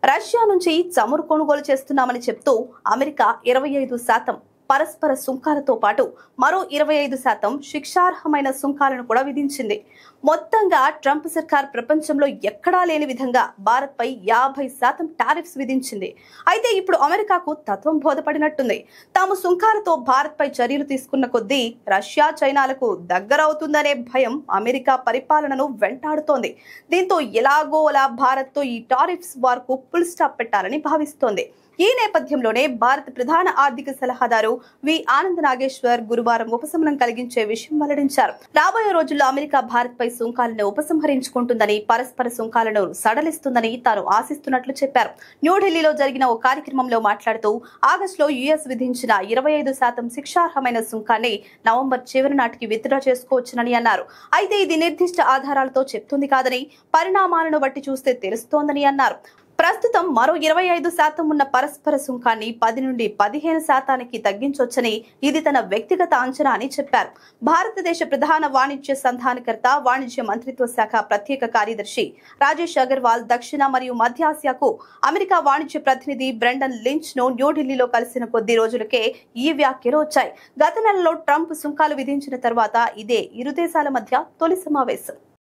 Russia నుంచి చమురు కొనుగోలు చేస్తున్నామని చెప్తూ అమెరికా 25% పరస్పర సుంకాలతో పాటు మరో 25% శిక్షార్హమైన సుంకాలను కూడా విధించింది. మొత్తంగా ట్రంప్ సర్కార్ ప్రపంచంలో ఎక్కడా లేని విధంగా భారత్పై 50% టారిఫ్స్ విధించింది. అయితే ఇప్పుడు అమెరికాకు తత్వం బోధపడినట్టుంది. తాము సుంకాలతో భారత్పై చర్యలు తీసుకున్న కొద్దీ రష్యా, చైనాలకు దగ్గరవుతుందనే భయం అమెరికా పరిపాలనను వెంటాడుతోంది. దీంతో ఎలాగో అలా భారత్తో ఈ టారిఫ్స్ వార్కు ఫుల్ స్టాప్ పెట్టాలని భావిస్తోంది. ఈ నేపథ్యంలోనే భారత ప్రధాన ఆర్థిక సలహాదారు వి ఆనంద్ నాగేశ్వర్ గురువారం ఉపశమనం కలిగించే విషయం వెల్లడించారు. రాబోయే రోజుల్లో అమెరికా భారత్పై సుంకాలను ఉపసంహరించుకుంటుందని, పరస్పర సుంకాలను సడలిస్తుందని తాను ఆశిస్తున్నట్లు చెప్పారు. న్యూఢిల్లీలో జరిగిన ఓ కార్యక్రమంలో మాట్లాడుతూ ఆగస్టులో యుఎస్ విధించిన 25% శిక్షార్హమైన సుంకాన్ని నవంబర్ చివరి నాటికి విత్డ్రా చేసుకోవచ్చునని అన్నారు. అయితే ఇది నిర్దిష్ట ఆధారాలతో చెప్తుంది కాదని, పరిణామాలను బట్టి చూస్తే తెలుస్తోందని అన్నారు. ప్రస్తుతం మరో 25% ఉన్న పరస్పర సుంకాన్ని 10 నుండి 15% తగ్గించొచ్చని, ఇది తన వ్యక్తిగత అంచనా అని చెప్పారు. భారతదేశ ప్రధాన వాణిజ్య సంధానకర్త, వాణిజ్య మంత్రిత్వ శాఖ ప్రత్యేక కార్యదర్శి రాజేష్ అగర్వాల్ దక్షిణ మరియు మధ్యాసియాకు అమెరికా వాణిజ్య ప్రతినిధి బ్రెండన్ లించ్ ను న్యూఢిల్లీలో కలిసిన కొద్ది రోజులకే ఈ వ్యాఖ్యలు వచ్చాయి. గత నెలలో ట్రంప్ సుంకాలు విధించిన తర్వాత ఇదే ఇరు దేశాల మధ్య తొలి సమావేశం.